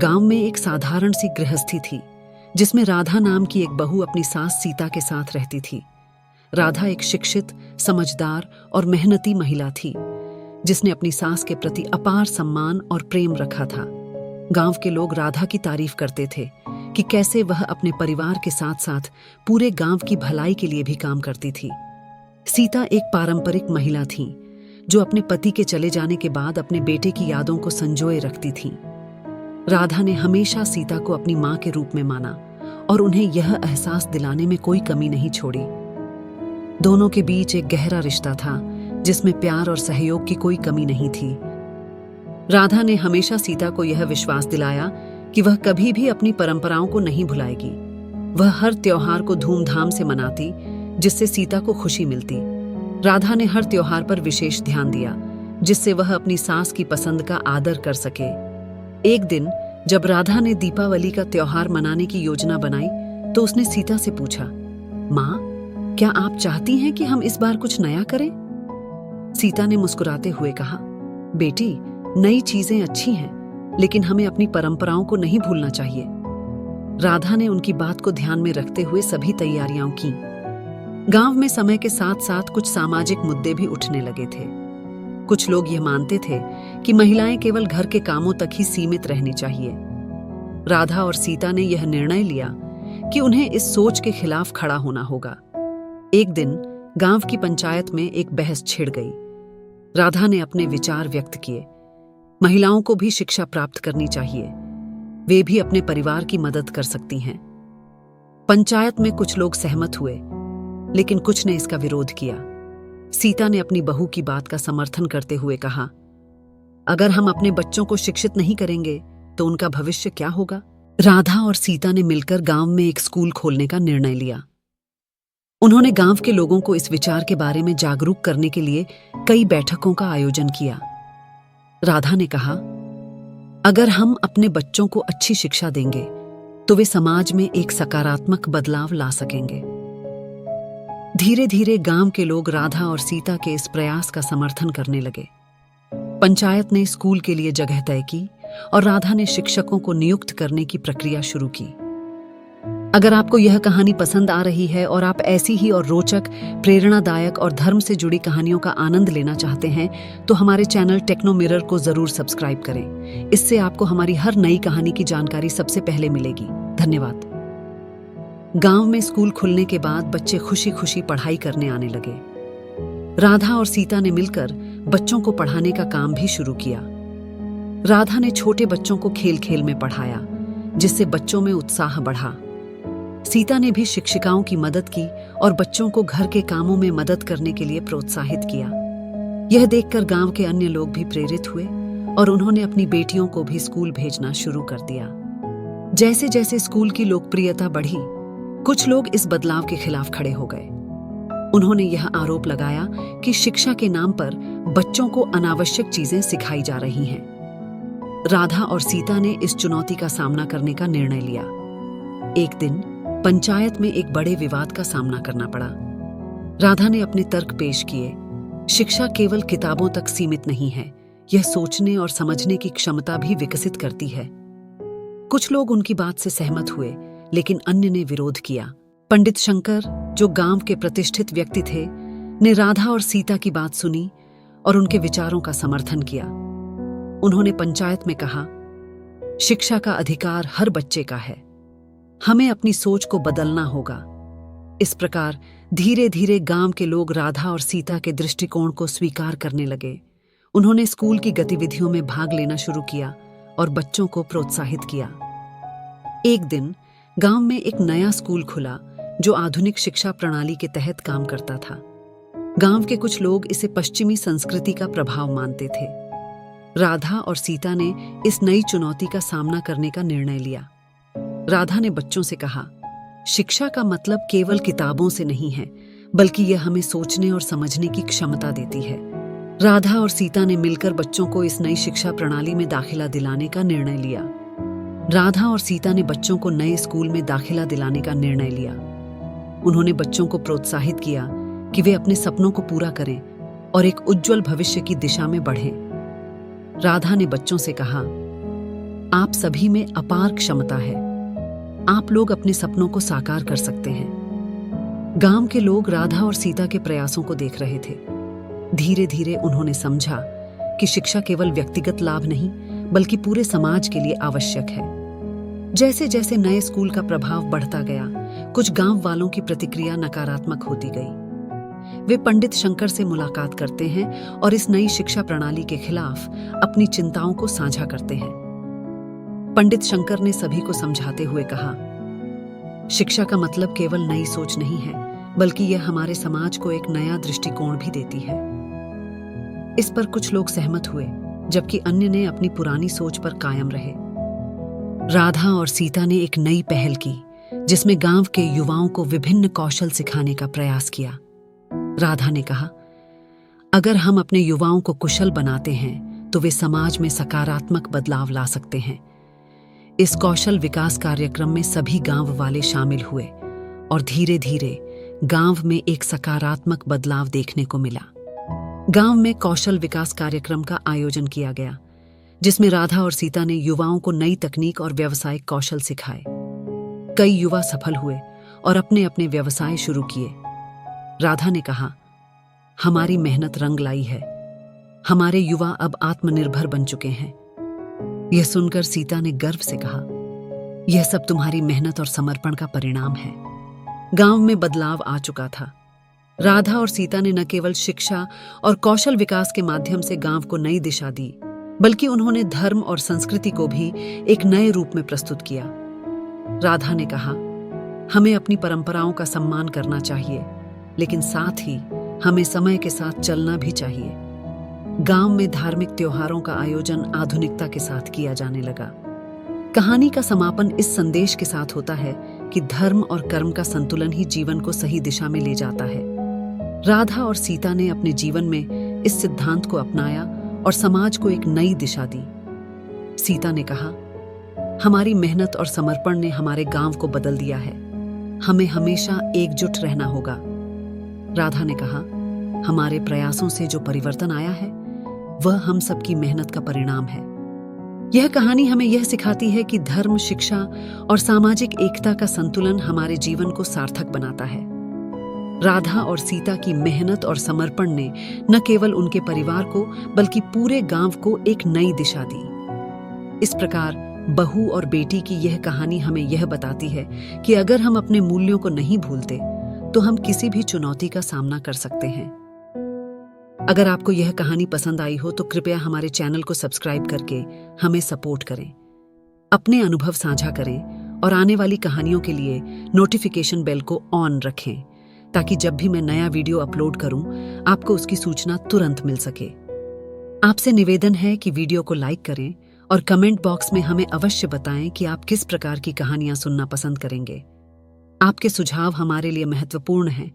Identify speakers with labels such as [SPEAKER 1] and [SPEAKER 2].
[SPEAKER 1] गांव में एक साधारण सी गृहस्थी थी जिसमें राधा नाम की एक बहू अपनी सास सीता के साथ रहती थी। राधा एक शिक्षित, समझदार और मेहनती महिला थी जिसने अपनी सास के प्रति अपार सम्मान और प्रेम रखा था। गांव के लोग राधा की तारीफ करते थे कि कैसे वह अपने परिवार के साथ साथ पूरे गांव की भलाई के लिए भी काम करती थी। सीता एक पारंपरिक महिला थी जो अपने पति के चले जाने के बाद अपने बेटे की यादों को संजोए रखती थी। राधा ने हमेशा सीता को अपनी मां के रूप में माना और उन्हें यह एहसास दिलाने में कोई कमी नहीं छोड़ी। दोनों के बीच एक गहरा रिश्ता था जिसमें प्यार और सहयोग की कोई कमी नहीं थी। राधा ने हमेशा सीता को यह विश्वास दिलाया कि वह कभी भी अपनी परंपराओं को नहीं भुलाएगी। वह हर त्योहार को धूमधाम से मनाती जिससे सीता को खुशी मिलती। राधा ने हर त्योहार पर विशेष ध्यान दिया जिससे वह अपनी सास की पसंद का आदर कर सके। एक दिन जब राधा ने दीपावली का त्योहार मनाने की योजना बनाई तो उसने सीता से पूछा, माँ, क्या आप चाहती हैं कि हम इस बार कुछ नया करें? सीता ने मुस्कुराते हुए कहा, बेटी, नई चीजें अच्छी हैं, लेकिन हमें अपनी परंपराओं को नहीं भूलना चाहिए। राधा ने उनकी बात को ध्यान में रखते हुए सभी तैयारियां की। गांव में समय के साथ साथ कुछ सामाजिक मुद्दे भी उठने लगे थे। कुछ लोग यह मानते थे कि महिलाएं केवल घर के कामों तक ही सीमित रहनी चाहिए। राधा और सीता ने यह निर्णय लिया कि उन्हें इस सोच के खिलाफ खड़ा होना होगा। एक दिन गांव की पंचायत में एक बहस छिड़ गई। राधा ने अपने विचार व्यक्त किए। महिलाओं को भी शिक्षा प्राप्त करनी चाहिए, वे भी अपने परिवार की मदद कर सकती हैं। पंचायत में कुछ लोग सहमत हुए, लेकिन कुछ ने इसका विरोध किया। सीता ने अपनी बहू की बात का समर्थन करते हुए कहा, अगर हम अपने बच्चों को शिक्षित नहीं करेंगे तो उनका भविष्य क्या होगा? राधा और सीता ने मिलकर गांव में एक स्कूल खोलने का निर्णय लिया। उन्होंने गांव के लोगों को इस विचार के बारे में जागरूक करने के लिए कई बैठकों का आयोजन किया। राधा ने कहा, अगर हम अपने बच्चों को अच्छी शिक्षा देंगे तो वे समाज में एक सकारात्मक बदलाव ला सकेंगे। धीरे धीरे गांव के लोग राधा और सीता के इस प्रयास का समर्थन करने लगे। पंचायत ने स्कूल के लिए जगह तय की और राधा ने शिक्षकों को नियुक्त करने की प्रक्रिया शुरू की। अगर आपको यह कहानी पसंद आ रही है और आप ऐसी ही और रोचक, प्रेरणादायक और धर्म से जुड़ी कहानियों का आनंद लेना चाहते हैं तो हमारे चैनल टेक्नो मिरर को जरूर सब्सक्राइब करें। इससे आपको हमारी हर नई कहानी की जानकारी सबसे पहले मिलेगी। धन्यवाद। गांव में स्कूल खुलने के बाद बच्चे खुशी खुशी पढ़ाई करने आने लगे। राधा और सीता ने मिलकर बच्चों को पढ़ाने का काम भी शुरू किया। राधा ने छोटे बच्चों को खेल खेल में पढ़ाया जिससे बच्चों में उत्साह बढ़ा। सीता ने भी शिक्षिकाओं की मदद की और बच्चों को घर के कामों में मदद करने के लिए प्रोत्साहित किया। यह देखकर गांव के अन्य लोग भी प्रेरित हुए और उन्होंने अपनी बेटियों को भी स्कूल भेजना शुरू कर दिया। जैसे जैसे स्कूल की लोकप्रियता बढ़ी, कुछ लोग इस बदलाव के खिलाफ खड़े हो गए। उन्होंने यह आरोप लगाया कि शिक्षा के नाम पर बच्चों को अनावश्यक चीजें सिखाई जा रही हैं। राधा और सीता ने इस चुनौती का सामना करने का निर्णय लिया। एक दिन पंचायत में एक बड़े विवाद का सामना करना पड़ा। राधा ने अपने तर्क पेश किए। शिक्षा केवल किताबों तक सीमित नहीं है, यह सोचने और समझने की क्षमता भी विकसित करती है। कुछ लोग उनकी बात से सहमत हुए, लेकिन अन्य ने विरोध किया। पंडित शंकर, जो गांव के प्रतिष्ठित व्यक्ति थे, ने राधा और सीता की बात सुनी और उनके विचारों का समर्थन किया। उन्होंने पंचायत में कहा, शिक्षा का अधिकार हर बच्चे का है, हमें अपनी सोच को बदलना होगा। इस प्रकार धीरे धीरे गांव के लोग राधा और सीता के दृष्टिकोण को स्वीकार करने लगे। उन्होंने स्कूल की गतिविधियों में भाग लेना शुरू किया और बच्चों को प्रोत्साहित किया। एक दिन गांव में एक नया स्कूल खुला जो आधुनिक शिक्षा प्रणाली के तहत काम करता था। गांव के कुछ लोग इसे पश्चिमी संस्कृति का प्रभाव मानते थे। राधा और सीता ने इस नई चुनौती का सामना करने का निर्णय लिया। राधा ने बच्चों से कहा, शिक्षा का मतलब केवल किताबों से नहीं है, बल्कि यह हमें सोचने और समझने की क्षमता देती है। राधा और सीता ने मिलकर बच्चों को इस नई शिक्षा प्रणाली में दाखिला दिलाने का निर्णय लिया। राधा और सीता ने बच्चों को नए स्कूल में दाखिला दिलाने का निर्णय लिया। उन्होंने बच्चों को प्रोत्साहित किया कि वे अपने सपनों को पूरा करें और एक उज्जवल भविष्य की दिशा में बढ़ें। राधा ने बच्चों से कहा, आप सभी में अपार क्षमता है। आप लोग अपने सपनों को साकार कर सकते हैं। गांव के लोग राधा और सीता के प्रयासों को देख रहे थे। धीरे धीरे उन्होंने समझा कि शिक्षा केवल व्यक्तिगत लाभ नहीं, बल्कि पूरे समाज के लिए आवश्यक है। जैसे जैसे नए स्कूल का प्रभाव बढ़ता गया, कुछ गांव वालों की प्रतिक्रिया नकारात्मक होती गई। वे पंडित शंकर से मुलाकात करते हैं और इस नई शिक्षा प्रणाली के खिलाफ अपनी चिंताओं को साझा करते हैं। पंडित शंकर ने सभी को समझाते हुए कहा, शिक्षा का मतलब केवल नई सोच नहीं है, बल्कि यह हमारे समाज को एक नया दृष्टिकोण भी देती है। इस पर कुछ लोग सहमत हुए, जबकि अन्य ने अपनी पुरानी सोच पर कायम रहे। राधा और सीता ने एक नई पहल की, जिसमें गांव के युवाओं को विभिन्न कौशल सिखाने का प्रयास किया। राधा ने कहा, अगर हम अपने युवाओं को कुशल बनाते हैं तो वे समाज में सकारात्मक बदलाव ला सकते हैं। इस कौशल विकास कार्यक्रम में सभी गांव वाले शामिल हुए और धीरे धीरे गांव में एक सकारात्मक बदलाव देखने को मिला। गांव में कौशल विकास कार्यक्रम का आयोजन किया गया, जिसमें राधा और सीता ने युवाओं को नई तकनीक और व्यावसायिक कौशल सिखाए। कई युवा सफल हुए और अपने अपने व्यवसाय शुरू किए। राधा ने कहा, हमारी मेहनत रंग लाई है। हमारे युवा अब आत्मनिर्भर बन चुके हैं। यह सुनकर सीता ने गर्व से कहा, यह सब तुम्हारी मेहनत और समर्पण का परिणाम है। गांव में बदलाव आ चुका था। राधा और सीता ने न केवल शिक्षा और कौशल विकास के माध्यम से गांव को नई दिशा दी, बल्कि उन्होंने धर्म और संस्कृति को भी एक नए रूप में प्रस्तुत किया। राधा ने कहा, हमें अपनी परंपराओं का सम्मान करना चाहिए, लेकिन साथ ही हमें समय के साथ चलना भी चाहिए। गांव में धार्मिक त्योहारों का आयोजन आधुनिकता के साथ किया जाने लगा। कहानी का समापन इस संदेश के साथ होता है कि धर्म और कर्म का संतुलन ही जीवन को सही दिशा में ले जाता है। राधा और सीता ने अपने जीवन में इस सिद्धांत को अपनाया और समाज को एक नई दिशा दी। सीता ने कहा, हमारी मेहनत और समर्पण ने हमारे गांव को बदल दिया है। हमें हमेशा एकजुट रहना होगा। राधा ने कहा, हमारे प्रयासों से जो परिवर्तन आया है, वह हम सबकी मेहनत का परिणाम है। यह कहानी हमें यह सिखाती है कि धर्म, शिक्षा और सामाजिक एकता का संतुलन हमारे जीवन को सार्थक बनाता है। राधा और सीता की मेहनत और समर्पण ने न केवल उनके परिवार को, बल्कि पूरे गांव को एक नई दिशा दी। इस प्रकार बहू और बेटी की यह कहानी हमें यह बताती है कि अगर हम अपने मूल्यों को नहीं भूलते, तो हम किसी भी चुनौती का सामना कर सकते हैं। अगर आपको यह कहानी पसंद आई हो तो कृपया हमारे चैनल को सब्सक्राइब करके हमें सपोर्ट करें, अपने अनुभव साझा करें और आने वाली कहानियों के लिए नोटिफिकेशन बेल को ऑन रखें, ताकि जब भी मैं नया वीडियो अपलोड करूं, आपको उसकी सूचना तुरंत मिल सके। आपसे निवेदन है कि वीडियो को लाइक करें और कमेंट बॉक्स में हमें अवश्य बताएं कि आप किस प्रकार की कहानियां सुनना पसंद करेंगे। आपके सुझाव हमारे लिए महत्वपूर्ण हैं,